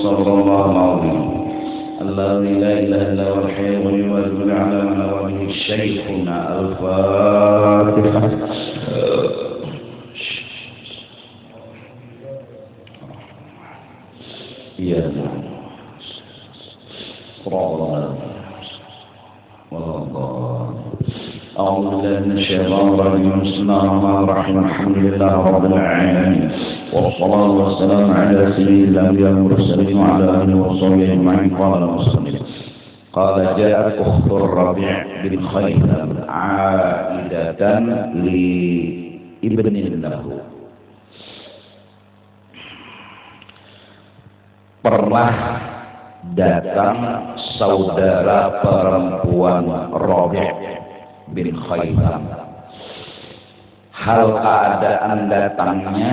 صلى الله عليه الذي لا إله إلا هو الحي القيوم ويدل على من وله شيخنا الفاتحة. يا أعوذ بالله من الشيطان الرجيم. بسم الله الرحمن الرحيم. الحمد لله رب العالمين والصلاة والسلام على سيد الأنبياء والمرسلين وعلى آله وصحبه أجمعين. قال المصنف قال جاءت أخت الربيع بن خيثم عائدة لابن له. Pernah datang saudara perempuan Rabi' bin Khaytham. Hal keadaan datangnya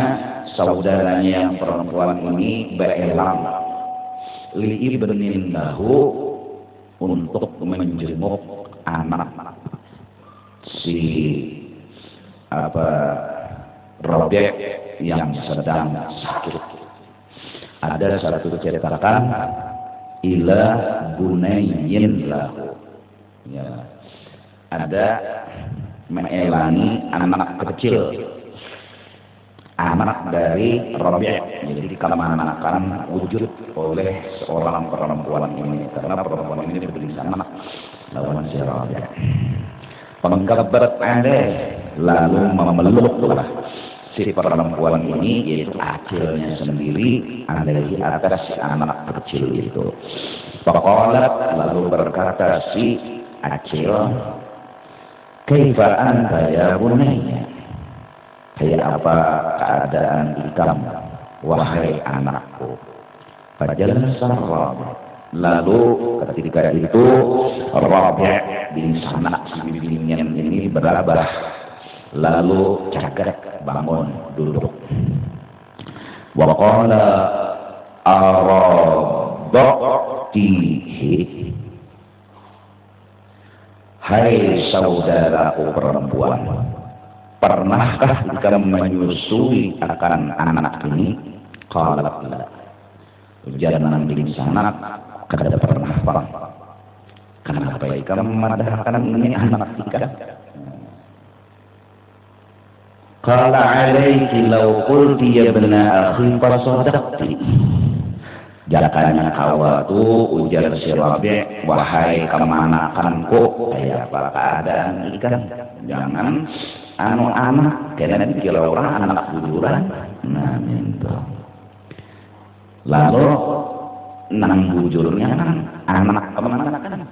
saudaranya yang perempuan ini berelang li ibnin lahu untuk menjenguk anak si Rabi' yang sedang sakit. Ada satu cetakan ila bunayyin lahu, ya, ada menelangi anak kecil, anak dari Rabi', jadi dikemanakan wujud oleh seorang perempuan ini, karena perempuan ini berdiri anak lawan si Rabi'. Pengkabarat alaih, lalu memeluklah si perempuan ini, yaitu acilnya sendiri, ada di atas si anak kecil itu. Faqalat, lalu berkata si acil, kaifa anta ya bunayya, kayak apa keadaan kamu wahai anakku. Fajalasa Rabi', lalu ketika itu Rabi' bin sana si bibinya ini berabah, lalu cagak bangun duduk. Wa qala arabtihi, hai saudaraku perempuan, pernahkah kamu menyusui akan anak ini? Qala la, jangan di sana kada pernah paham. Kenapa kamu memandangkan ini anak kita? Qala alaiki law qulti ya ibna akhi fasadaqti, jalakannya kawatu ujar si Rabi', wahai kemanakanku, kayak apa keadaan ikan, jangan anak karena dikira orang anak bujuran. Nah itu lalu nang bujurnya kan anak kemanakan.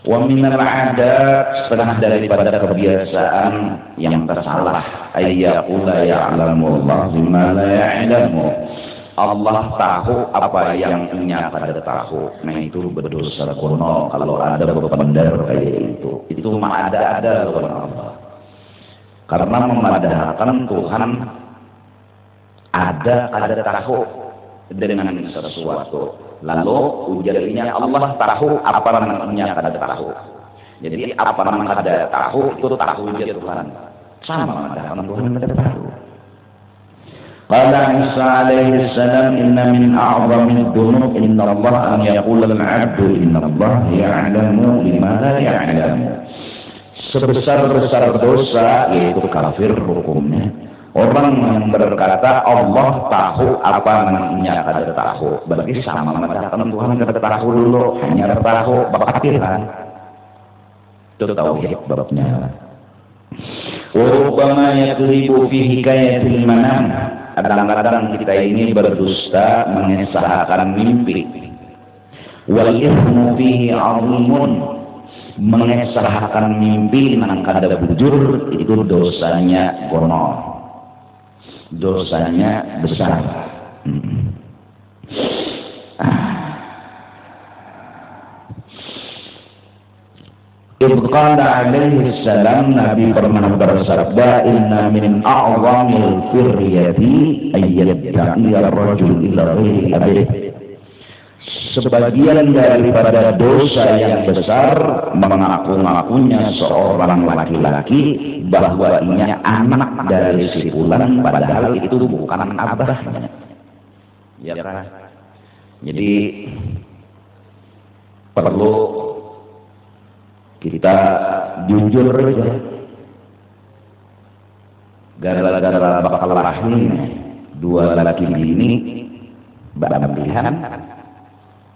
Wa minal adat, setengah daripada kebiasaan yang tersalah, ayyaqula ya'lamu Allah bima la ya'lamu, Allah tahu apa yang Nya kada tahu. Nah itu berdosa kuno kalau ada berpendar kayak itu mah ada oleh Allah, karena memadahkan Tuhan ada tahu dengan sesuatu. Lalu ujarnya Allah tahu apa namanya kada tahu. Jadi apa namanya kada tahu itu tahu dia Tuhan. Sama dengan Tuhan kada tahu. Qala Isa alaihi salam, inna min a'zami dzunub inna Allah an yaqula al-'abdu inna Allah ya'lamu lima la ya'lamu. Sebesar-besar dosa yaitu kafir hukumnya orang yang berkata Allah tahu apa namanya kada tahu, berarti sama mengatakan Tuhan kada tahu dulu, hanya tahu bakatiran. Itu tauhid babnya. Rubama yakribu fi hikayatil manam, kadang-kadang kita ini berdusta mengesahkan mimpi. Wal ithmu fihi 'azimun, mengesahkan mimpi nang kada bujur itu dosanya gono, dosanya besar. Ibqala alaihi salam, Nabi pernah bersabda, inna min a'zamil firyati ayyadda'iya ar-rajul ila ghairi abih. Sebagian daripada dosa yang besar mengaku-ngakunya seorang laki-laki bahwa ia anak dari si fulan, padahal itu bukan abahnya. Ya kan? Jadi perlu kita jujur aja. Gara-gara bakal lahir dua laki ini berlebihan,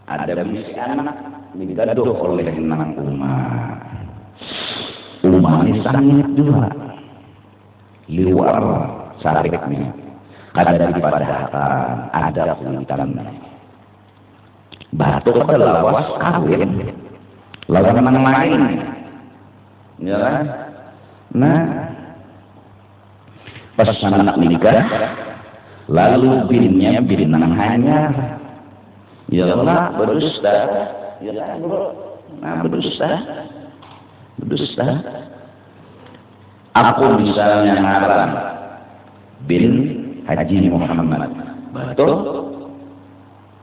ada misi anak digaduh oleh enam umat. Umat ini sangat juga luar sariknya, kada dipadahkan, ada kulitan. Batu pada lawas kawin, lawan yang lain, ya kan? Nah, pas anak nikah, lalu binnya bin hanya, ya Allah berdusta, ya Allah, nah berdusta. Aku misalnya ngaran bin Haji Muhammad, betul?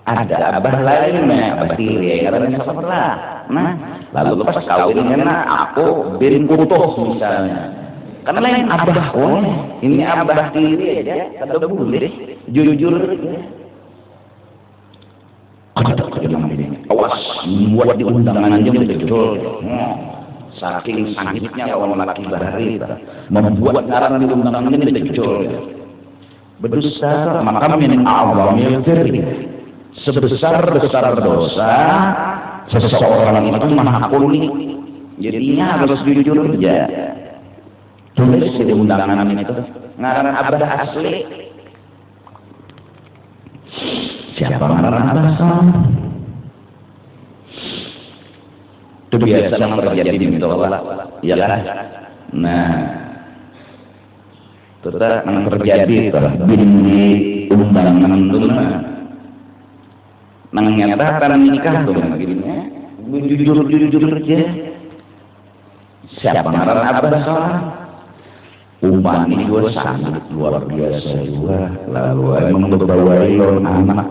Ada abah lainnya, abah tiri, karena salah. Nah, lalu pas kawinnya aku bin Kutuh misalnya. Karena lain abah, ini abah tiri aja, kata boleh, jujur aja. Ada kejelang ini, awas, buat di undangan aja udah jujur. Saking sangitnya lawan laki bahari, membuat ngaran di undangan aja udah jujur. Berdosa, maka min awamil dzikri. Sebesar-besar dosa seseorang itu menghakuni, jadinya harus jujur aja. Tulis di undangan itu ngaran abah asli. Siapa ngaran abah sam? Itu biasa yang terjadi di mitologi, ya kan? Nah, itu yang terjadi di undangan itu. Nyatakan nikah tuh begininya, jujur aja. Siapa ngaran abah seorang? Umat ini gue sangat luar biasa juga. Lalu emang berbawai anak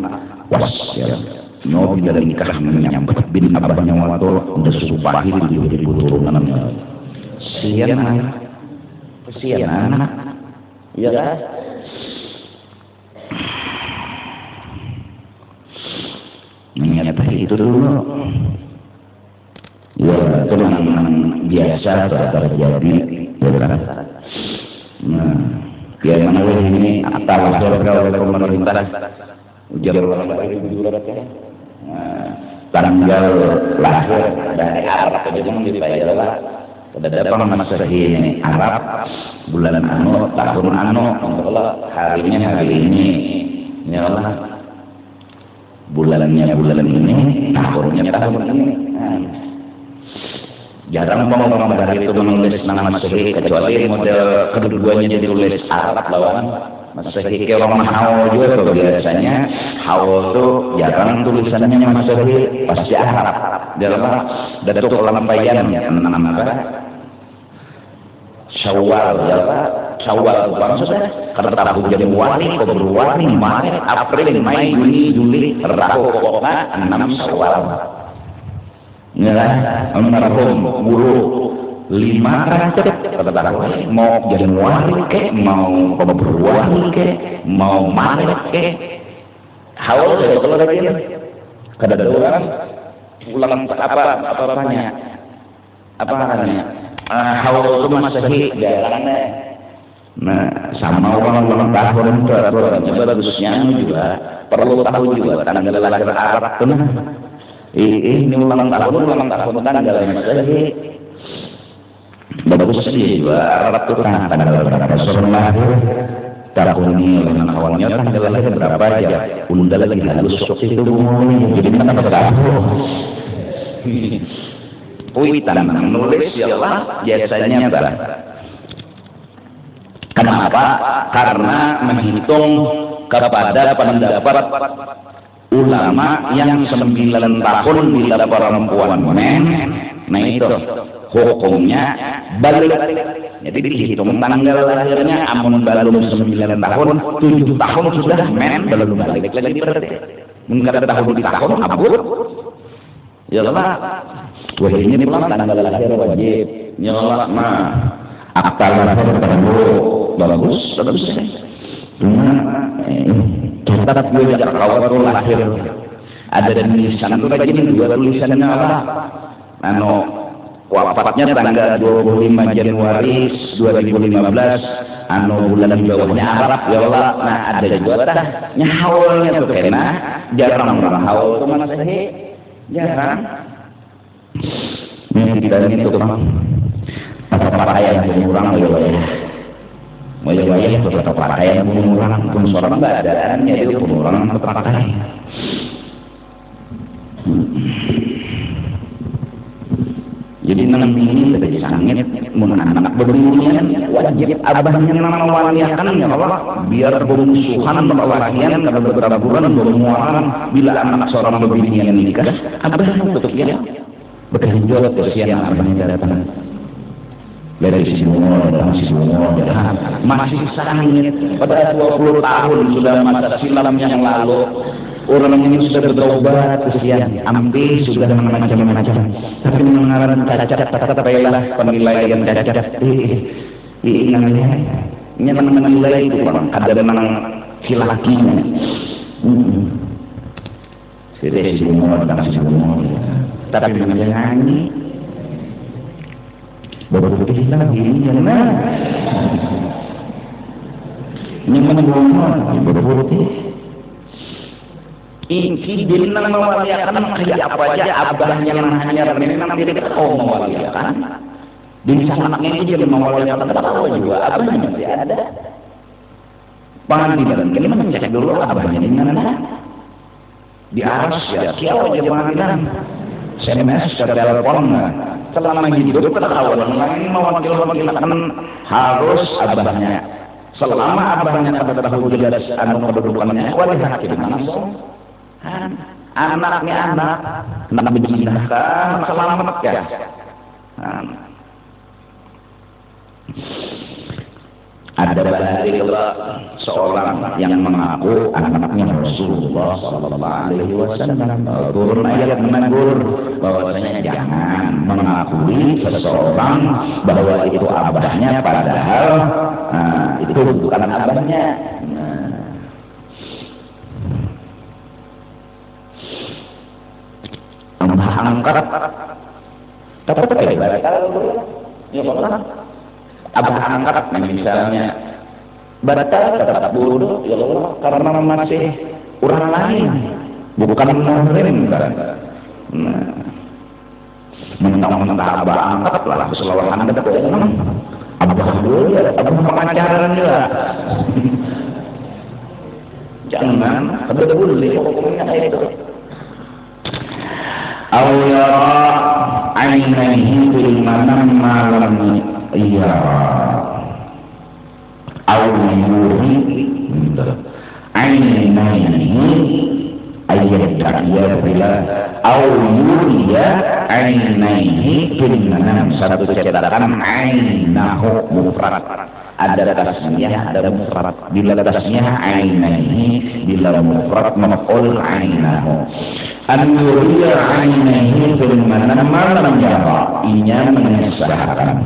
was ya. No bila nikah menyambut bin abahnya waktu udah supahi di turunan. Sian anak, ya kan? Ternyata itu dulu, ya itu yang biasa terjadi, ya kan? Nah, ya yang ini atas oleh pemerintah, ujar orang lain tanggal lahir dari Arab aja mungkin saya lah. Pada datang masa ini Arab, bulan anu, tahun anu, harinya hari ini, ya Allah. Bulannya bulan ini, tahunnya tahun ini. Jarang orang dari itu menulis nama Masehi, kecuali model kedudukannya ditulis Arab lawan Masehi. Kayak orang Haul juga tuh biasanya Haul tuh jarang tulisannya Masehi, pasti Arab. Dalam datuk lampaian nama apa? Syawal, ya Pak. Syawal maksudnya karena tahun Januari, Februari, Maret, April, Mei, Juni, Juli, Rabu, pokoknya 6 Syawal. Ya kan? Almarhum guru 5 Rajab kata mau Januari ke, mau Februari ke, mau Maret ke. Haul saya kalau lagi kada ada orang ulang apanya? Apa namanya? Haul itu Masehi jalannya. Nah, sama orang tahun itu bagusnya juga perlu tahu juga tanggal lahir Arab tuh. Ini ulang tahun tanggal Masehi. Bagus sih juga Arab tuh tanggal berapa lahir. Tahun ini dengan awalnya tanggal lahir berapa aja. Undang lagi halus seperti itu jadi mana tahu. Puitan menulis ialah biasanya apa? Kenapa? Karena menghitung kepada pendapat ulama yang 9 tahun bila perempuan men, nah itu hukumnya balik. Jadi dihitung tanggal lahirnya, amun belum 9 tahun, 7 tahun sudah men, belum balik lagi berarti. Mungkin ada tahun di tahun abut. Ya Allah, wah ini pulang tanggal lahir wajib. Ya Allah, mah akta lahir bagus. Cuma Catat gue sejak awal tuh lahir. Ada tulisan tuh rajin juga tulisannya apa? Wafatnya tanggal 25 Januari 2015. Bulan bawahnya Arab ya Allah. Nah ada juga tah nyahaulnya tuh kena jarang orang haul tuh mana sih? Jarang. Ini kita ini tuh bang. Apa yang mengurang Wajah itu tetap pakaian pengurang pun seorang badannya itu pengurang tetap pakaian. Jadi nanti ini terjadi sangit anak berdunia wajib abahnya mewaliakan ya Allah biar bermusuhan berwalian karena beberapa bulan bermuaran bila anak seorang berbini yang nikah abahnya betul ya berkenjol kesian abahnya datang. Dari sisi umur dan sisi umur masih sangit pada 20 tahun sudah masa silam yang lalu orang ini sudah bertobat kesian ambil sudah macam-macam tapi mengarang cacat kata baiklah penilaian cacat ingatnya ini menilai itu bang ada memang silakinya dari sisi umur dan sisi umur tapi jangan berputih lagi ini menunggu berputih ini dinang mewaliakan kayak apa aja abahnya hanya memang dia mewaliakan di sana anaknya ini dia mewaliakan tahu juga abahnya masih ada pengadilan ini mencek dulu abahnya di mana di aras ya siapa aja pengadilan SMS telepon selama hidup ketahuan lain mewakil-wakilkan harus abahnya selama abahnya pada tahu jelas kedudukannya wajib hakim langsung anaknya anak berjinahkan selamat ya ada balik seorang yang mengaku anaknya Rasulullah Sallallahu Alaihi Wasallam turun ayat menegur bahwasanya jangan mengakui seseorang bahwa itu abahnya padahal itu bukan abahnya. Angkat tapi kayak ya abah angkat misalnya batal tetap bodoh ya Allah karena masih orang lain bukan muhrim kan mentang-mentang abah angkat lah keselawatan ada abah dulu ya abah pengajaran juga jangan boleh pokoknya kayak itu awalnya ainaihi bil manam malam iya awaluri ainaihi ayat da'iyah bila awaluriya ainaihi bil manam satu cetakan ainahu mufrad ada tasniyah ada mufrad bila tasniyah ainaihi bila mufrad maf'ul ainahu an-nuriya ainaihi bil manam malam jara inya mengesahkan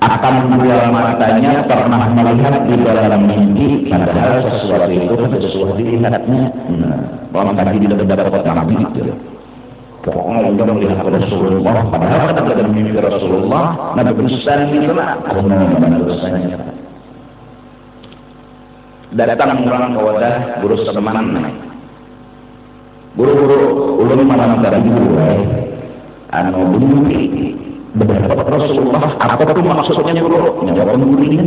akan dua matanya pernah melihat di dalam mimpi padahal sesuatu itu sesuatu dilihatnya bahwa tadi tidak dapat Nabi itu pokoknya udah melihat Rasulullah padahal kan dalam mimpi Rasulullah Nabi berusaha itu lah dosanya datang orang ke wadah guru teman buru-buru ulun malam dari guru bumi beberapa Rasulullah apa itu maksudnya guru jawab muridnya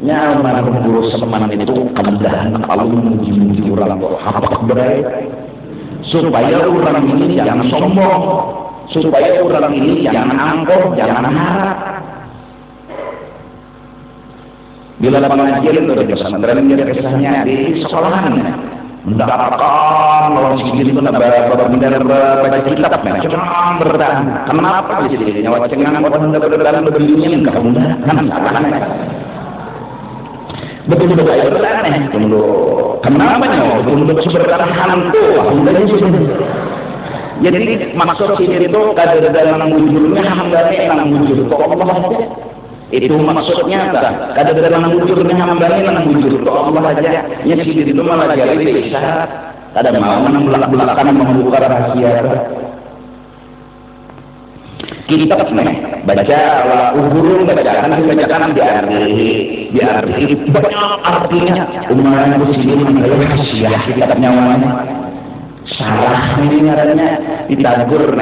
nyaman guru teman itu kemudahan Allah menguji orang apa berai supaya orang ini jangan sombong supaya orang ini jangan angkuh jangan harap bila pengajian itu di pesantren dia kisahnya di sekolahan mendapatkan orang sendiri itu baca kitab macam bertahan kenapa di sini nyawa cengang orang dalam berdirinya enggak mudah kan salahnya betul-betul aneh tunggu kenapa nyawa betul-betul bertahan hantu jadi maksud sini itu kadang-kadang mujurnya hambanya yang mujur kok Allah aja Itu maksudnya apa? Kadang-kadang bujurnya hambanya yang bujur ke Allah aja. Ya sih itu malah jadi bisa. Kadang mau belak-belakan membuka rahasia. Kita baca uhurun bacakan di arti banyak artinya umat muslimin rahasia kita nyawanya. Salah ini ngarannya ditagur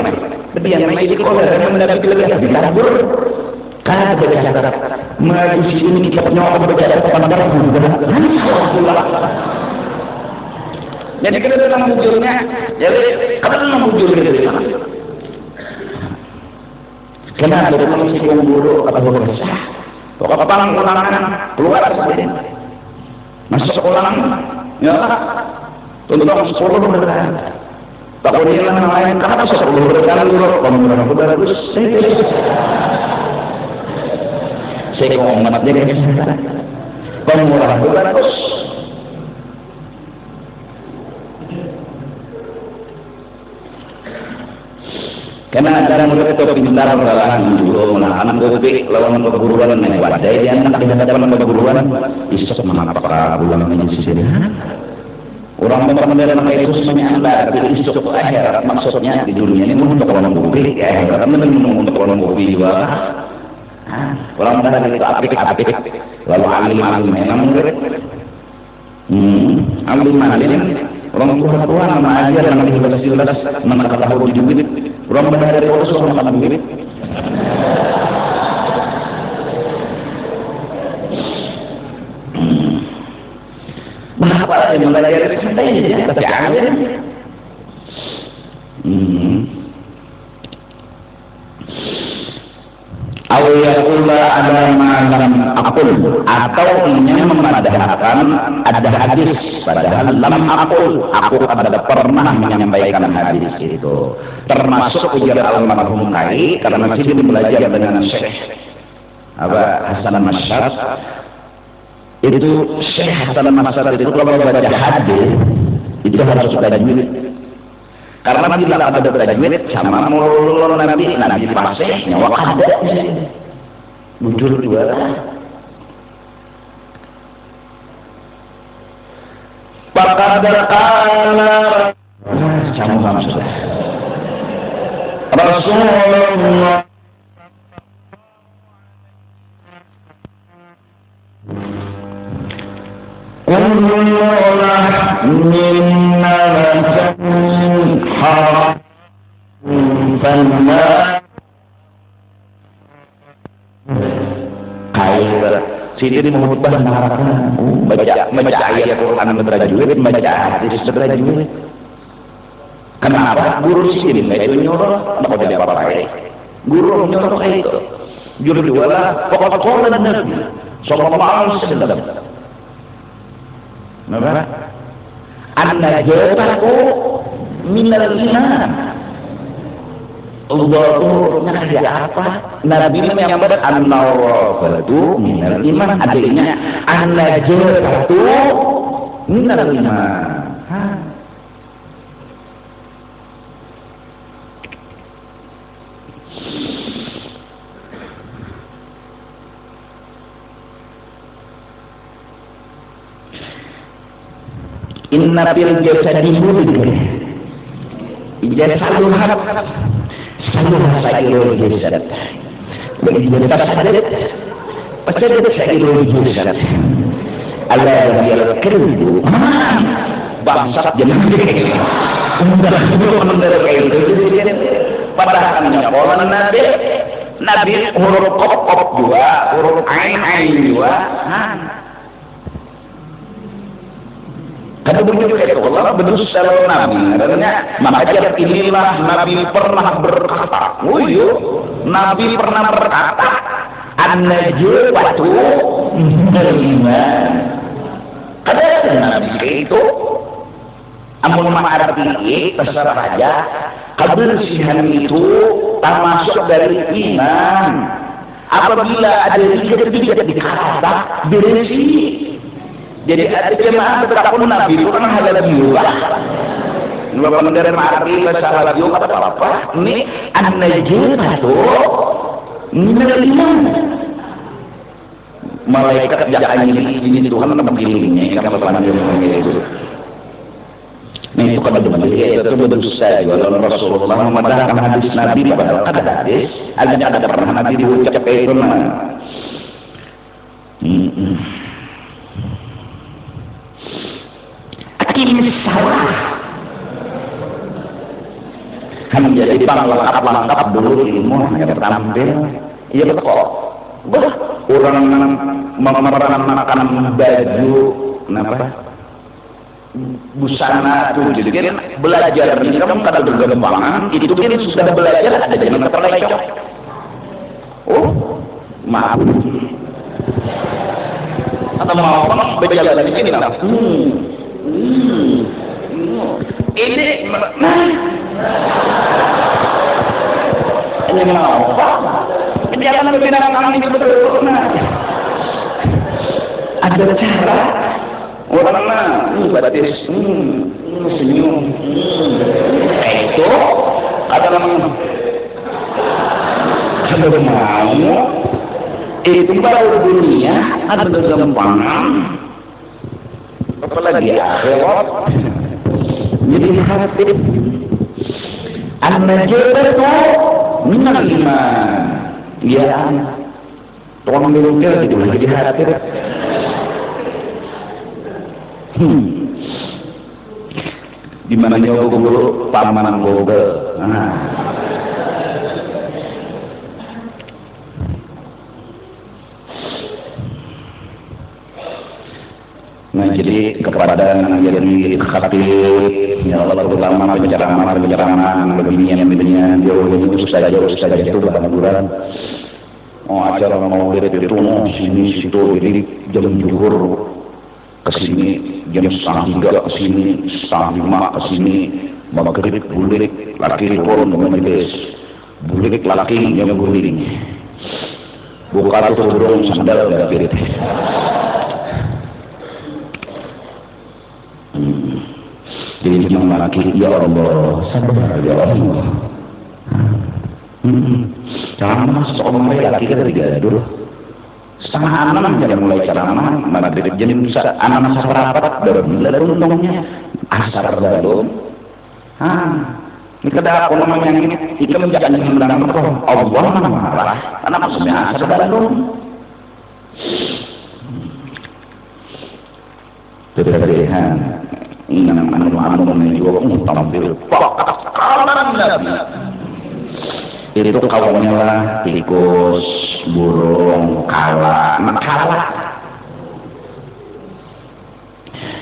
tapi yang lain itu kalau ada mendapat lebih ditagur kan baca Arab majusi ini kita nyawa baca Arab pandang jadi kita dalam bujurnya jadi kalau dalam bujur gitu kenapa ada manusia yang buruk atau berdosa pokok ulangan keluar seperti ini masuk ulangan ya tentang 10 beneran. Tak boleh yang lain karena 10 beneran dulu pemuda bagus. Saya komat jadi pemuda bagus. Karena ada murid itu pintar berlalang dulu menahan kopi lawan perguruan yang wadai dia anak di hadapan perguruan isok mengapa bulan menyisir. Orang benar-benar Yesus menyambar di isuk akhirat maksudnya di dunia ini untuk orang bumi akhirat untuk orang bumi juga. Orang benar itu apik lalu alim memang murid. Alim orang tua nama aja nama jelas nama tahu juga. Orang benar itu orang bumi. Apa yang belajar dari kita ini? Tapi ada. Awalnya ada malam akul atau ingin memadahkan ada hadis padahal lam akul aku ada pernah menyampaikan hadis itu termasuk ujar almarhum Kai karena masih belajar dengan Syekh Hasan Masyad. Itu Syekh Hasan Masyad itu kalau baca hadis itu harus tajwid karena bila ada tajwid sama mulul nanti pasih nyawa ada bujur dua pakadar kala sama sudah Rasulullah Kullulah minna lakum haram fanna khair sini mengutbah neraka baca ayat Quran bertajwid baca hadis bertajwid kenapa guru sini itu nyuruh enggak boleh apa-apa guru nyuruh kayak itu juru dua lah pokok-pokok Nabi sallallahu alaihi wasallam. Kenapa? An-najatu minal iman. Allah itu ngasih apa? Nabi menyampaikan an-nawafatu minal iman. Adanya an-najatu minal iman. Inna fil jasadi mudghah. Ijazah saluha sairul jasad. Bagi jasad sadat. Pasadat sairul jasad. Allah yang kerbu. Bangsat jangan dikira. Udah benar kayak itu. Padahal nyakolan Nabi huruf qaf dua, huruf ain dua. Kata begitu itu Allah berdusta Nabi. Karena maka inilah Nabi pernah berkata. Nabi pernah berkata, an-najwatu minal iman. Kata Nabi itu, amun ma'arati terserah aja. Kebersihan itu termasuk dari iman. Apabila ada tiga dikata bersih. Jadi ada jemaah bertakun Nabi itu kan halal juga. Dua pengendara mati masalah juga kata apa? Ini an-najatu minal iman. malaikat jangan ini Tuhan begini kamu pandai itu. Nah itu kan benar-benar itu berdosa juga kalau Rasulullah memadahkan hadis Nabi padahal ada hadis ada pernah Nabi diucap itu mana. Akhirnya salah. Kan menjadi lengkap dulu ilmu yang tampil. Iya betul. Orang memerankan baju kenapa? Busana tuh jadi kan belajar ini kamu kada bergampangan itu kan sudah belajar ada jangan terlecok. Oh maaf atau mau apa belajar di sini lah ini ini mau apa jangan lebih narang ini betul ada cara orang batis senyum itu ada mau itu baru dunia ada gampangan apalagi akhirat jadi hati an-najatu minal iman ya tolong dilukir gitu jadi hati di mana nyoba guru pamanan Google. Nah jadi kepada jadi khatib ya Allah ulama penceramah beginian dia ustaz itu bahan acara mau lihat itu sini situ jadi jam zuhur kesini jam 3 kesini 5 kesini maghrib bulik laki turun majelis bulik laki yang guling buka turun sandal dan pirit jadi cuma laki ya Allah sabar ya Allah jangan masuk orang laki kita tidak dulu setengah 6 jam mulai ceramah maghrib jam 6 rapat baru untungnya asar belum ini kada aku namanya ini ikam jangan menang Allah mana marah karena maksudnya asar belum pilihan ini namanya juga tampil itu kawannya lah tikus burung kala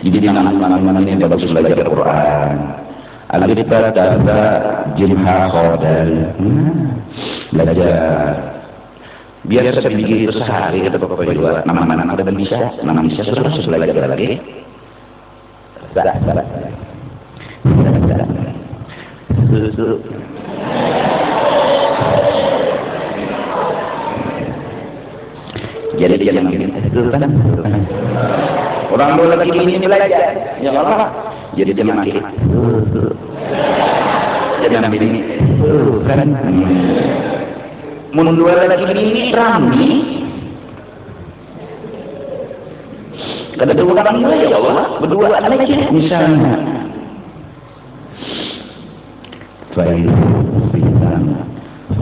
jadi anak-anak ini bagus belajar Quran alif-ba ta jim ha kha dal belajar biar sedikit itu sehari kita pokoknya juga nama-nama ada dan bisa nama bisa sudah belajar lagi jadi jangan itu kan orang dulu lagi ini belajar ya Allah jadi jangan lagi jangan ini kan mun dua lagi ini rami kada dua orang ya Allah berdua aja misalnya baik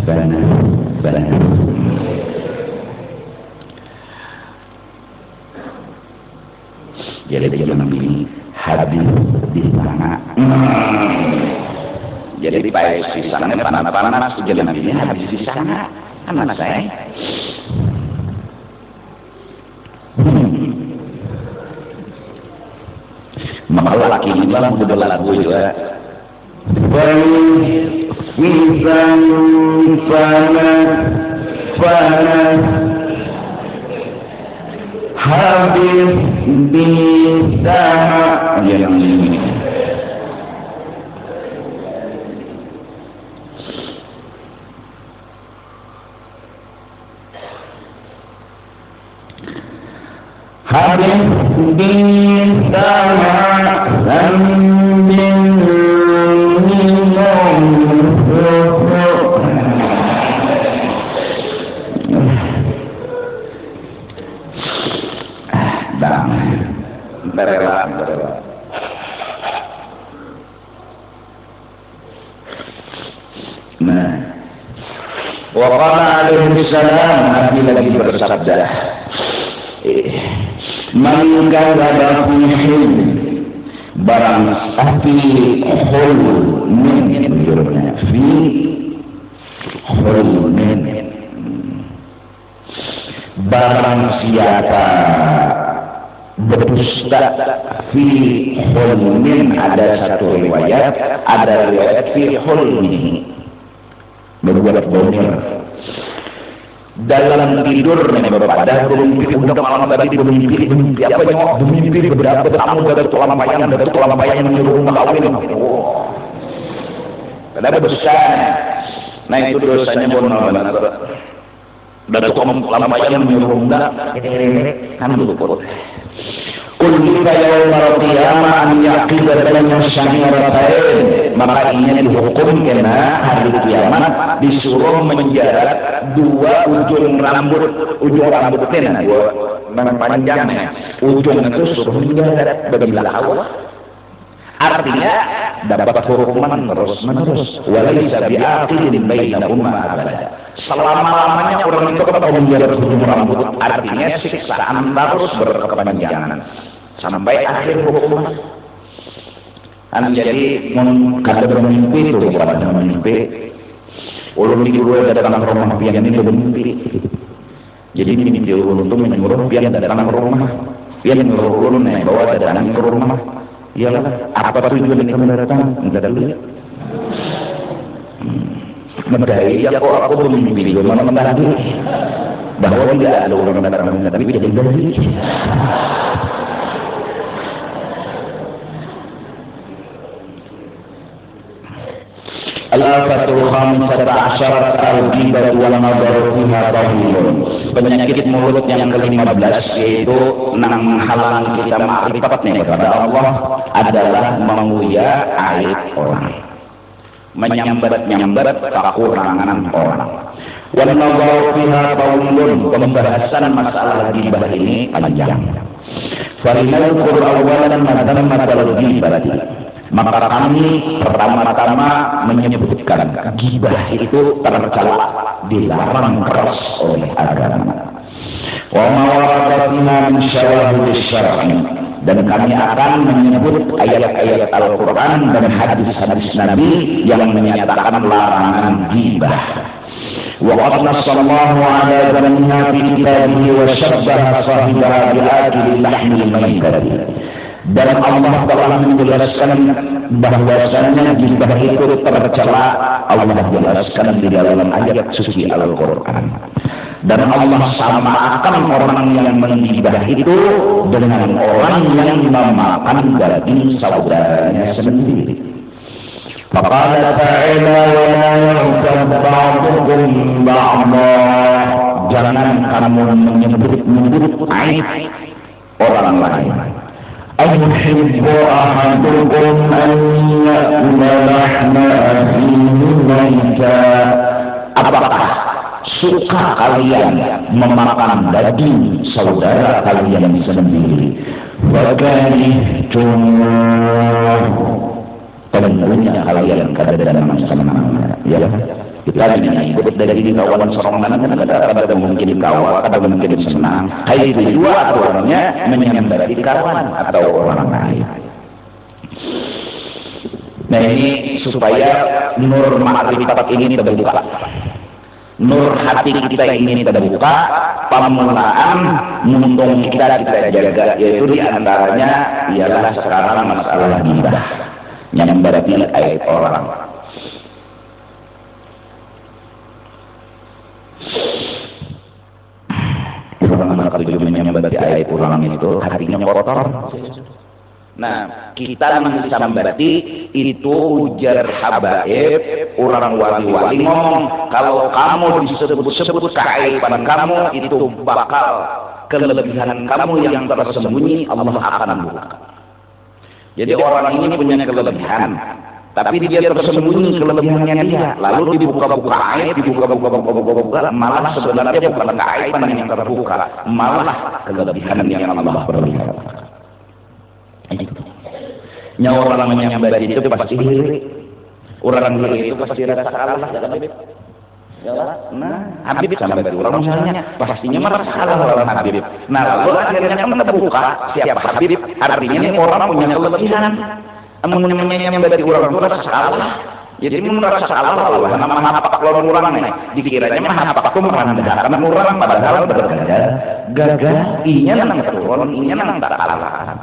bana jadi dia namanya habis di sana jadi baik di sana panas jadi namanya habis di sana mana saya maka laki ini dalam budaya lagu juga baik misan panas habis bisa yang ini habis bisa dan Nah, wa qala alaihi salam, Nabi lagi bersabda, man kadzaba fi hilm, barang api hulmin, fi hulmin, barang siapa berdusta fi hulmin, ada satu riwayat, ada riwayat fi hulmi, berbuat domir dalam tidur nih Bapak, ada bermimpi, udah malam tadi bermimpi apa nyok, bermimpi berapa tamu dari tulang bayang menyuruh kawin. Ada besar, nah itu dosanya benar. Dari tulang bayang menyuruh kan luput. Kulli yawmal qiyamah an yaqiba baina syahiratain, maka ini dihukum karena hari kiamat disuruh menjarat dua ujung rambutnya, dua panjangnya, ujung itu suruh menjarat begilah Allah. Artinya dapat hukuman terus-menerus, walaysa bi'aqilin bainahuma abada. Selama-lamanya orang itu kalau menjarat ujung rambut, artinya siksaan terus berkepanjangan sampai akhir hukuman. Jadi kada bermimpi itu bukan mimpi. Ulun di dua datang rumah pian ini bermimpi. Jadi mimpi ulun itu menyuruh pian datang rumah. Pian menyuruh ulun bawa datang ke rumah. Iyalah, apa tujuan kamu datang? Enggak dulu ya. Mendai ya kok aku bermimpi mana mendai bahwa tidak ada orang datang, tapi tidak jadi. Al-afatul khamisata asyarat al-ghibah wal nadhar fiha tahilun. Penyakit mulut yang ke-15 yaitu menghalang kita ma'rifat kepada Allah adalah menguya aib orang, menyambat kekurangan orang. Wal nadhar fiha tahilun, pembahasan masalah ghibah ini panjang. Fa inal qur'an awalan madammat al-ghibah, maka kami pertama-tama menyebutkan ghibah itu tercela, dilarang keras oleh agama. Wa mawaradina min syawahidis syar'i, dan kami akan menyebut ayat-ayat Al-Quran dan hadis-hadis Nabi yang menyatakan larangan ghibah. Wa qad nassallahu ala dhanniha fi kitabihi wa syabbaha sahibaha bi'akili lahmil maitati. Dan Allah telah menjelaskan bahwasanya ghibah itu tercela. Allah jelaskan di dalam ayat suci Al-Quran. Dan Allah samakan orang yang menghibah itu dengan orang yang memakan daging saudaranya sendiri. Faqala ta'ala wa la yaghtab ba'dukum ba'dha, jangan kamu menyebut aib orang lain. أَيُحِبُّ أَحَدُكُمْ أَنْ يَأْكُلَ لَحْمَ أَخِيهِ مَيْتًا, apakah suka kalian memakan daging saudara kalian sendiri? فَكَرِهْتُمُوهُ, tentunya kalian kada dengan senang, ya. Kita ikut dari kawan sorongan kan ada mungkin kawan, ada mungkin senang. Hai itu dua orangnya menyambat kawan atau orang lain. Nah ini supaya nur ma'rifat ini terbuka, nur hati kita ini terbuka, pemulaan muntung kita jaga, yaitu diantaranya ialah sekarang masalah ghibah, menyambat aib orang. Kalau menyambat aib orang itu hatinya kotor. Nah, kita bisa membati itu ujar habaib, orang wali-wali ngomong, kalau kamu disebut-sebut keaiban kamu itu bakal kelebihan kamu yang tersembunyi Allah akan buka. Jadi orang ini punya kelebihan, tapi dia tersembunyi kelebihannya dia, lalu dibuka-buka aib, dibuka-buka, malah sebenarnya bukan keaiban yang terbuka, malah kelebihan yang Allah perlihatkan. Nyawa orang menyambat itu pasti iri. Orang iri itu pasti rasa kalah, ya Habib. Ya, nah, Habib sampai orang misalnya pastinya merasa kalah lawan Habib. Nah, lalu akhirnya kan terbuka siapa Habib, artinya ini orang punya kelebihan. Menyambat orang itu rasa kalah. Jadi merasa kalah lawan nama apa lawan orang nih. Dikiranya mah apa aku merendah karena orang padahal berbeda. Gagah inya nang turun, inya nang tak kalah.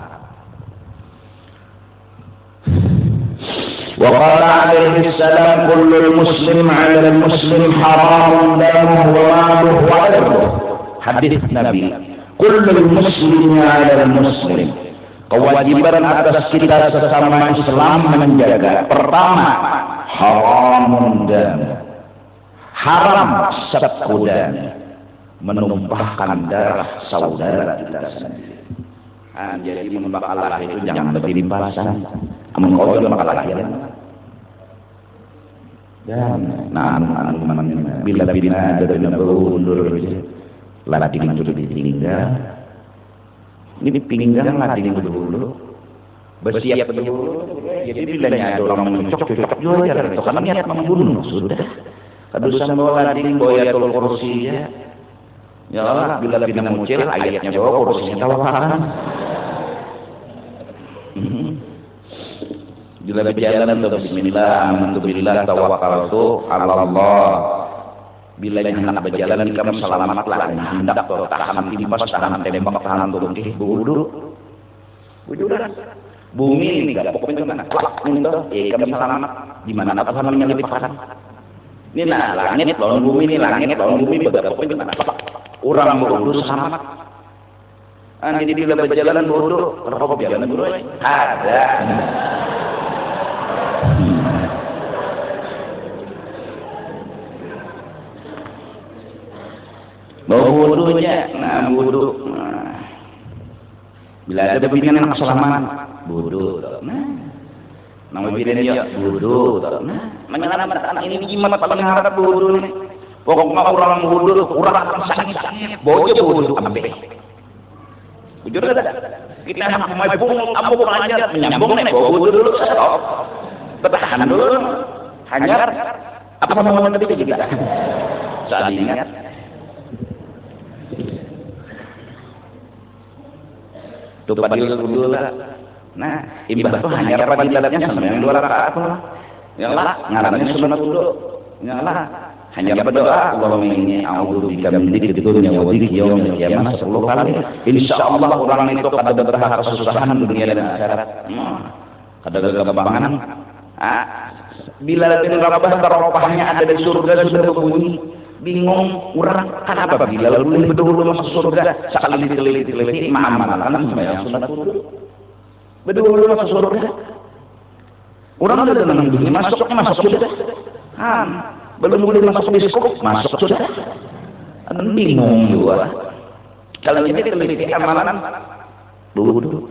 وقال عليه السلام كل المسلم على المسلم حرام دمه وماله وعرضه حديث Nabi كل المسلم على المسلم kewajiban atas kita sesama Islam menjaga pertama haramun dam haram sabku dan menumpahkan darah saudara kita sendiri. Jadi membakalah itu jangan berlimpasan. Mengkau membakalah ya. Dan bila bina ada berundur latih itu ditinggal. Ini pinggang latih itu dulu. Bersiap dulu. Jadi bila ada orang mencocok juga itu karena niat membunuh sudah. Kadusan bawa latih boya tol kursinya. Ya Allah, bila bina muncul ayatnya bawa kursinya tawakan. Bila berjalan untuk bismillah, alhamdulillah, tawakkaltu ala Allah. Bila hendak berjalan kamu selamatlah. Hendak tahan timpas, tahan tembak, tahan turun budu. Buduran. Bumi ini enggak pokoknya mana? Ini toh, kamu selamat. Di mana apa namanya lipakan? Ini nah, langit lawan bumi ini, langit lawan bumi berbeda pokoknya mana? Orang bodoh selamat. Jadi bila berjalan bodoh, rokok jalan bodoh. Ada. Bawa wudunya, nah wudu. Bila ada pimpinan keselamatan, wudu. Nama bidan dia wudu. Menyelamat anak ini gimana paling harap wudu ini. Pokoknya orang wudu, orang sakit. Bawa wudu ambil. Jujur ada. Kita nak mai pung, ambo belajar menyambung nih, bawa wudu dulu. Bertahan dulu. Hanyar. Apa mau tadi juga? Saat ingat. Tuh padil dulu lah. Nah, ibadah tuh hanya padilatnya sampai 2 rakaat lah. Ya lah, ngarannya sunat dulu. Ya lah, hanya berdoa Allahumma inni a'udzu bika min dzikri dunya wa dzikri yaumil qiyamah 10 kali. Insyaallah orang itu kada berhak kesusahan dunia dan akhirat. Kada kegampangan. Bila bin Rabah teropahnya ada di surga sudah berbunyi. Bingung orang kenapa bila lalu berdua masuk surga sekali diteliti ma'amalan sembahyang sunat berdua masuk surga orang ada tenang dunia masuk sudah belum boleh masuk biskop masuk sudah bingung juga kalau ini teliti amalan dulu.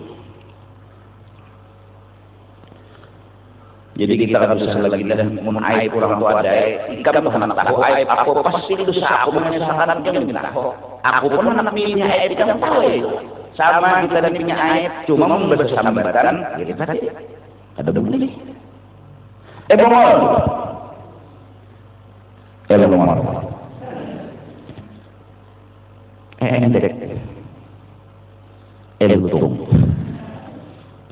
Jadi kita kan bisa lagi dan aib orang tua ada kamu anak tahu aib aku pasti dosa aku menyesatkan kamu tahu aku pun anak miliknya aib kamu tahu itu sama kita dan punya aib cuma memberi sambatan ya kita ada boleh bongol lutung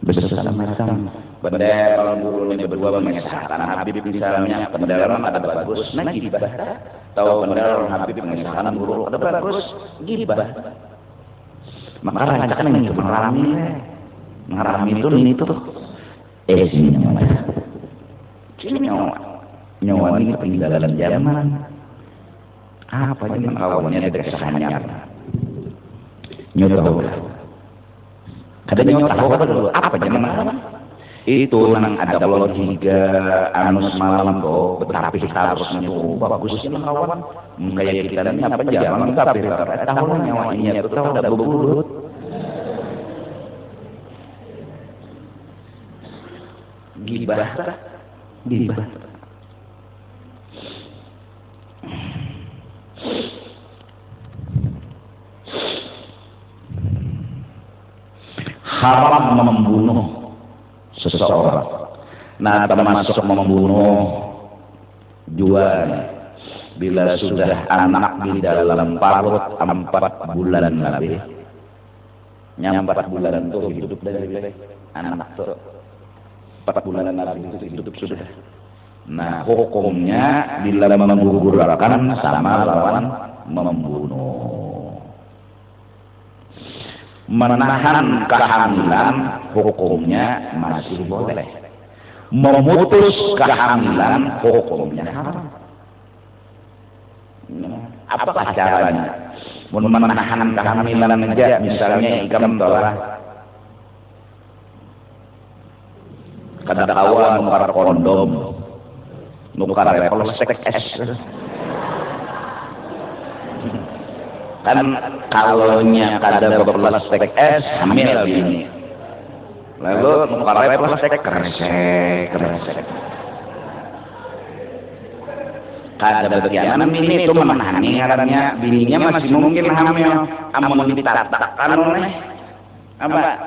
bersama-sama benda kalau guru ini berdua mengesahkan Habib misalnya pendalam ada bagus nah gibah tahu pendalam Habib mengesahkan guru ada bagus gibah maka rancangan yang itu mengarami itu tuh nyawa ini peninggalan zaman apa yang awalnya ada kesahannya nyawa ada nyawa tahu apa zaman itu nang ada logika anus malam tuh betapa kita harus mencoba bagusnya melawan kayak kita ini apa jalan tapi tahu nyawanya itu tahu ada beburut gibah haram membunuh seseorang. Nah, termasuk membunuh juga bila sudah anak di dalam parut 4 bulan lebih. 4 bulan itu hidup dari anak tuh 4 bulan lebih itu hidup sudah. Nah, hukumnya bila menggugurkan sama lawan membunuh. Menahan kehamilan hukumnya masih boleh. Memutus kehamilan hukumnya haram. Apa caranya? Menahan kehamilan aja, misalnya ikam tolah kada kawan nukar kondom, nukar polsek es. Kan kalaunya kada berplastik es hamil bini. Lalu nukar plastik kresek. Kada bagian ini itu menahani karena bininya masih mungkin hamil, amun ditatakkan oleh apa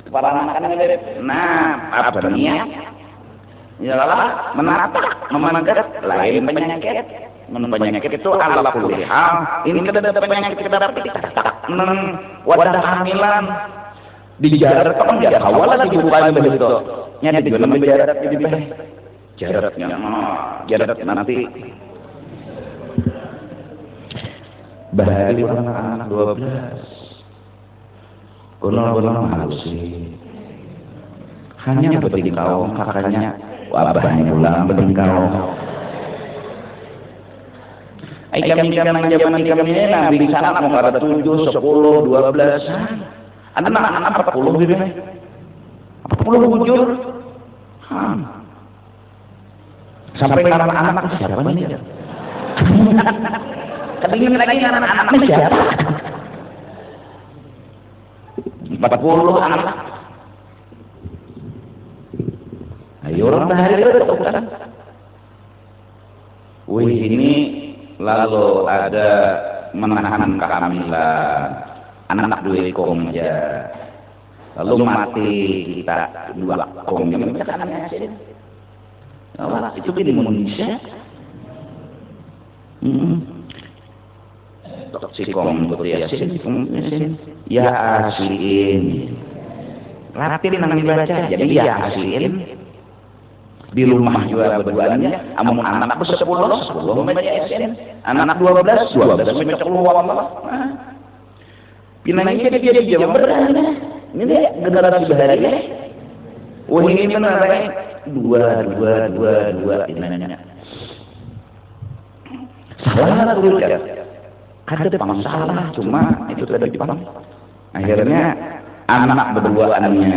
para anak. Nah, apa niat? Ya lah, menatak, memenegat, lain penyakit. Penyakit itu ala kulli hal. Ini kada penyakit kada ditatak. Wadah hamilan dijarak kan enggak awal lagi bukan begitu. Nya di dalam jarak jadi baik. Jarak nanti bahari anak 12 golong-golong halus sih hanya bertingkau kakaknya abahnya pulang bertingkau kami zaman kami ini nabi sana mau ada 7, 10, 12 anak 40 gitu 40 bujur sampai anak-anak siapa nih? Kepingin lagi anak-anak siapa? 40 anak. Ayo orang bahari itu kan. Wih ini lalu ada menahan kehamilan anak 2 ekong aja. Lalu mati kita 2 ekong yang kanannya asin. Allah itu di Indonesia. Toksikong Yasin, ya asin. Rapiin nang dibaca. Jadi ya asin. Di rumah juga berduanya, amun anak 10 membaca Yasin. Anak 12 membaca Allah. Pinangnya dia jam berada. Ini dia generasi bahagia. Wah ini benar dua inanya. Salah dulu ya. Ada masalah cuma itu tadi paham. Akhirnya anak berduaannya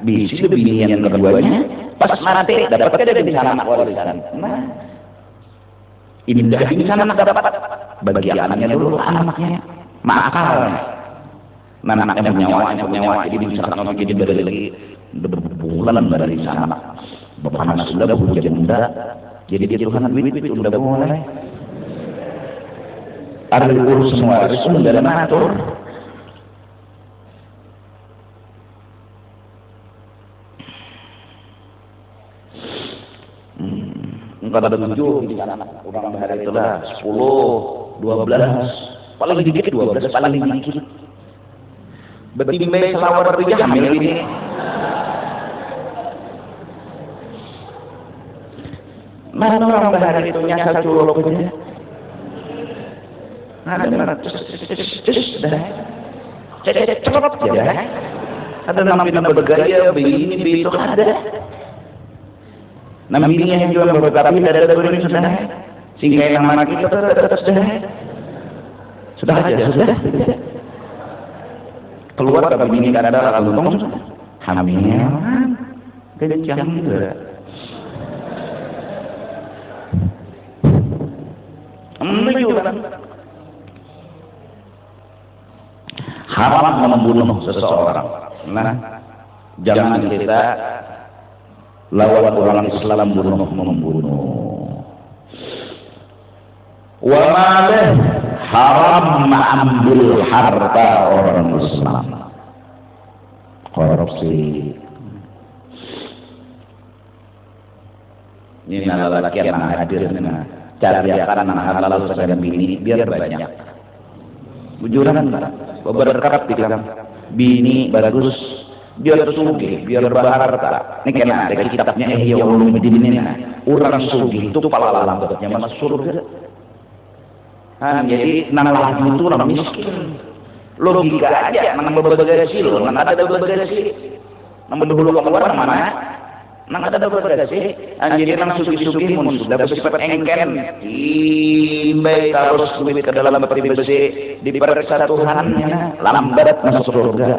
bisi binian keduanya pas mati dapat dari anak warisan. Nah, indah ini anak dapat bagiannya dulu anaknya. Makal. Nah anaknya punya nyawa jadi bisa lagi lagi berbulan dari sana. Bapak anak sudah hujan muda, jadi dia Tuhan duit udah boleh. Ada urus semua, urus dalam atur. Enggak ada 7 di anak orang bahari itu lah 10, 12, paling dikit 12 paling dikit. Betimbe selawat itu hamil ini. Mana orang bahari itu nyasar culuk aja. Ada cepet ya. Ada nama bergaya begini begitu ada. Nama bininya yang jual beberapa tidak ada ini sudah. Sehingga yang nama kita sudah aja sudah. Keluar dari bini tidak ada untung hamilnya kencang juga. Haram membunuh seseorang. Nah, jangan kita lawan orang Islam membunuh. Wa malih haram mengambil harta orang Islam. korupsi. Ini laki yang hadir dengan cariakan halal sekalian bini biar banyak. Bujuran berkat bilang bini bagus biar sugih biar berharta. Ini kena ada kitabnya Ihya Ulumuddin ini. Orang sugih itu pala lambatnya masuk surga. Jadi nang lagi itu orang miskin. Logika aja nang berbagasi lo, nang ada berbagasi. Nang dulu keluar mana? Nang ada berbagasi. Jadi nang sugi-sugi mun sudah bersifat engken. Baik harus duit ke dalam pribadi diperiksa Tuhannya lambat masuk surga.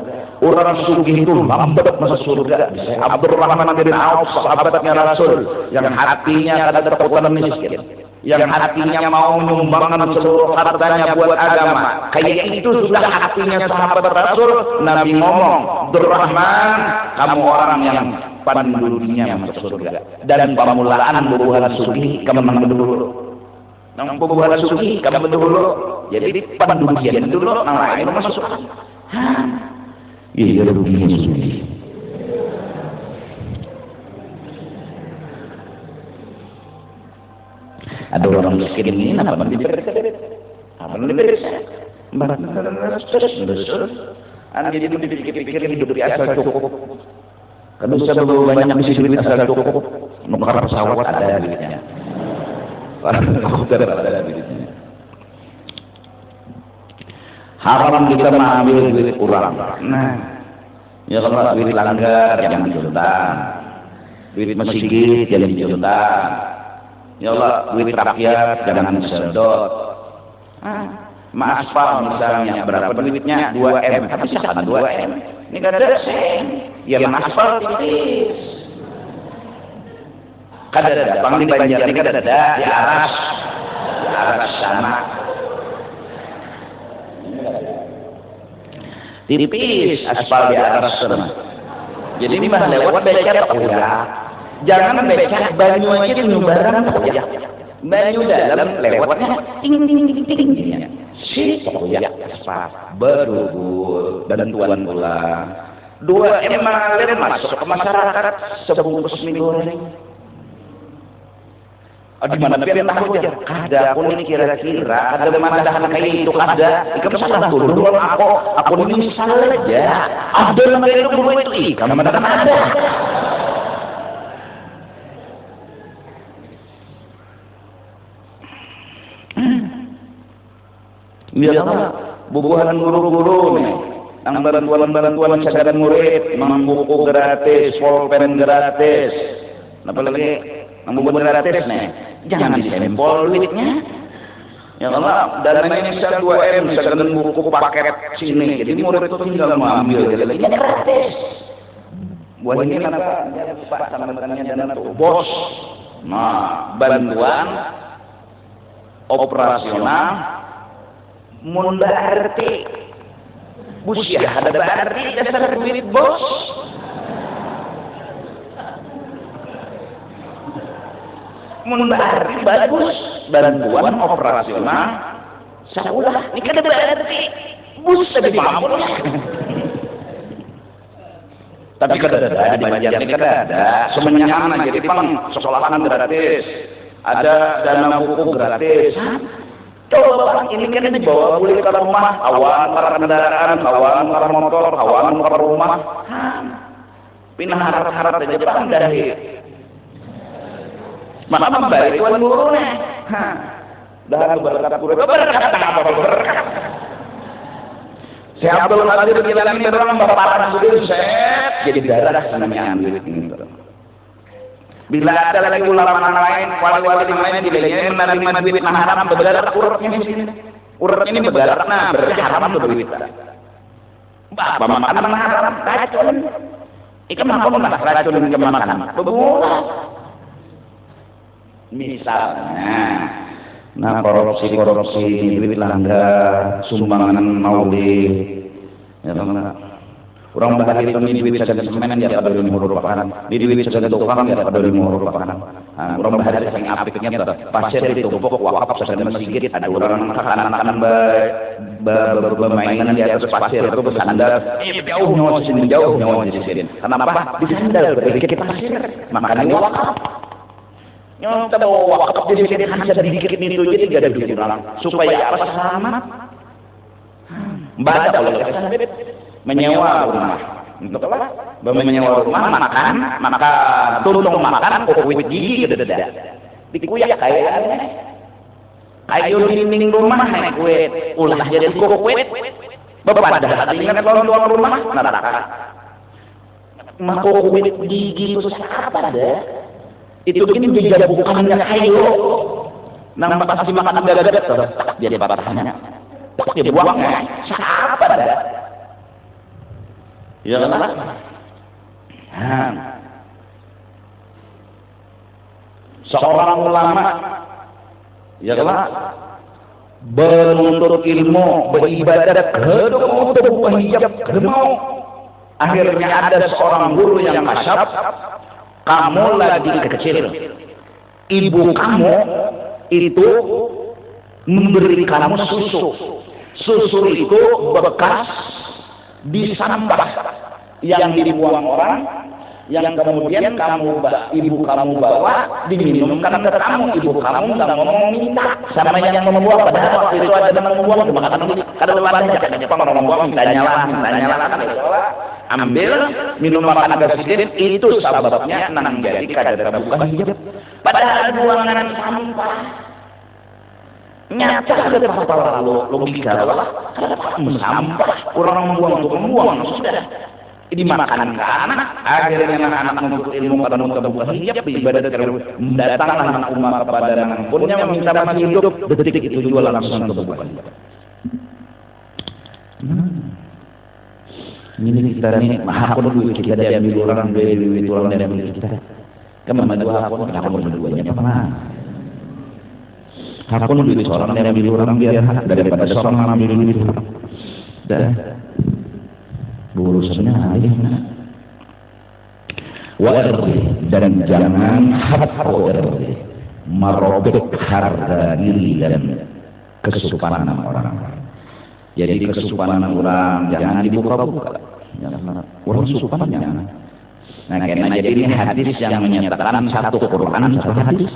Orang sugih itu lambat masuk surga. Abdurrahman bin Auf sahabatnya Rasul yang hatinya ada terpotong miskin. Yang hatinya mau menyumbangkan seluruh hartanya buat agama. Kayak itu sudah hatinya sahabat Rasul. Nabi ngomong, Abdurrahman, kamu orang yang pandudunya masuk surga. Dan pamulaan bubuhan sugi, kamu menang dulu. Nang bubuhan sugi, kamu dulu. Jadi pandudunya dulu, nang lain masuk. Iya, ruginya sugi. Ada orang miskin ini apa diperiksa? Apa diperiksa? Jadi dipikir-pikir hidup di asal cukup. Kalau bisa banyak misi duit asal cukup, nukar pesawat ada duitnya. Ada duitnya. Haram kita mengambil duit orang. Nah, ya kalau duit langgar jangan dijuntang. Duit masjid jangan dijuntang. Ya Allah, duit rakyat jangan disedot. Aspal misalnya berapa duitnya? 2M. Tapi siapa 2M? Ini kan ada sen. Ya aspal tipis. Kada ada, bang di Banjar ini kada ada. Di Aras sana. Tipis aspal di Aras sana. Jadi ini mah lewat becak udah. Jangan becak banyu aja itu barang ya. Banyu dalam lewatnya ting ting ting ting ting. Si ya berubur dan tuan pulang. 2M masuk ke masyarakat sebungkus mie goreng. Di mana biar tahu aja. Kada aku ini kira-kira ada mandahan kayak itu kada. Ikam salah dulu aku ini salah aja. Ada yang itu dulu itu ikam mandahan ada. Ya Allah, bubuhan guru-guru nih, nang bantuan cadangan murid, nang buku gratis, pulpen gratis, apalagi nang buku gratis nih, jangan disempol duitnya. Ya Allah, dana ini misal 2M, cadangan buku paket sini, jadi murid itu tinggal mengambil, jadi gratis. Buat ini kenapa? Pak sambutannya dana tuh bos. Nah, bantuan operasional. Mun berarti busia ada berarti dasar duit bos. Mun berarti bagus bantuan operasional saulah ini kada berarti bus ada di mampu. Tapi kada ada di Banjar ini kada ada semuanya aman jadi pang sekolahan gratis ada dana buku gratis. Coba bang, ini kan dibawa boleh ke rumah, awan ke kendaraan, awan ke motor, awan ke rumah. Pindah harap-harap aja bang dari. Mana baik tuan guru nih. Dah berkat guru, berkat apa berkat? Si Abdul Qadir Jilani berang bapak sudir set, jadi darah senangnya ambil ini. Bila ada lagi ulama lain, wali-wali yang lain dilayani menerima duit haram berdarah uratnya di sini. Urat ini berdarah, nah berarti haram berduit. Bapak makan haram, racun. Ikan apa mas racun ke makanan? Bebulah. Misalnya, nah korupsi duit langgar, sumbangan maulid, ya orang bahari itu duit saja semen dia pada duit merupakan di duit saja tukang dia pada duit merupakan Orang bahari saking apiknya pasir ditumpuk wakaf sesuai masjid, ada orang kanan-kanan bermainan di atas pasir itu bersandar, jauh nyawa di sini. Kenapa? Di sandal berarti kita pasir, makanya wakaf. Yang kita wakaf jadi sini hanya sedikit itu jadi tidak ada duit orang supaya apa selamat. Baca kalau kita menyewa rumah. Untuk apa? Menyewa rumah makan, maka tuntung makan kuit gigi dada. Dikuyak kayaknya. Kayu dinding rumah naik kuit, ulah jadi kuit. Bapak dah ingat kalau tuang rumah neraka. Maka kuit gigi itu apa dah? Itu ini juga bukannya kayu. Nang kasih makan dada jadi patahnya. Dia buangnya. Siapa dah? Ya kan? Seorang ulama ya kan menuntut ilmu, beribadat, kehidupan hijab, akhirnya ada seorang guru yang kasyaf, kamu lagi kecil, ibu kamu itu memberi kamu susu itu bekas di sampah yang dibuang orang, yang kemudian ibu kamu bawa diminumkan ke kamu. Ibu kamu nggak ngomong minta sama yang membuang, padahal waktu itu ada yang membuang, cuma kadang banyak Jepang orang membuang minta nyala ambil minum makan agak sedikit, itu sebabnya nang jadi kadar bukan hijab, padahal buangan sampah. Nyata ada apa logika lah, sampah orang membuang untuk membuang sudah dimakan ke anak, akhirnya anak menuntut ilmu pada menuntut bukan hijab, ibadat mendatangkan anak umat kepada anak punya meminta masih hidup, detik itu jual langsung ke bukan hijab. Ini kita ni mahakun duit kita dia ambil orang duit orang dia ambil kita. Kemana dua hakun keduanya apa? Hakun duit seorang dia ambil orang biar daripada seorang ambil duit. Dah. Urusannya ayahnya. Dan jangan merobek harga diri dan kesupanan orang. Jadi kesupanan orang jangan dibuka-buka. Orang supan jangan. Nah, karena jadi ini hadis yang menyatakan satu Quran, satu hadis.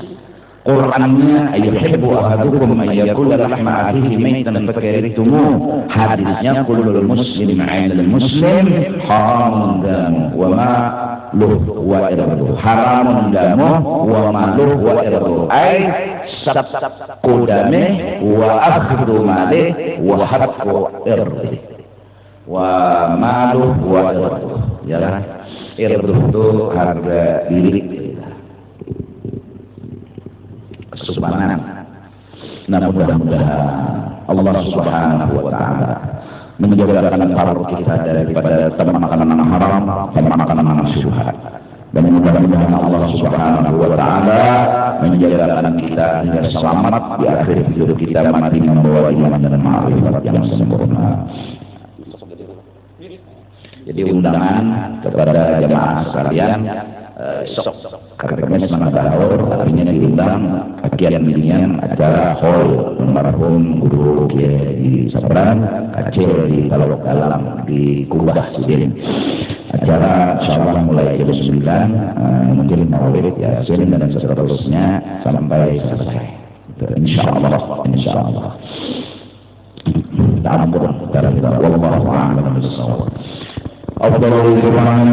Qurannya ayyuhibbu ahadukum ayyakul lahma akhihi maitan fakarihtumuh. Hadisnya kullul muslim 'alal muslim haramun damu wa ma luh wa irduh. Haramun damu wa ma luh wa irduh. Ai sabqudame wa akhdhu malih wa hadqu irdi. Wa maluh wa irduh. Ya lah. Irduh itu harga diri. Kesubanan. Nah, mudah-mudahan Allah Subhanahu wa taala menjauhkan para kita daripada makanan haram dan makanan syubhat. Dan mudah-mudahan Allah Subhanahu wa taala menjadikan kita hingga selamat di akhir hidup kita mati membawa iman dan ma'rifat yang sempurna. Jadi undangan kepada jemaah sekalian karena semangat tahun artinya diundang kajian acara hall almarhum guru Kiai di Sabrang Aceh di Talok Dalam di Kubah Sidin. Acara insyaallah mulai jam 9 mungkin maulid Yasin dan seterusnya sampai selesai. Insyaallah. Ta'ammur wallahu a'lam bishawab. أفضل القرآن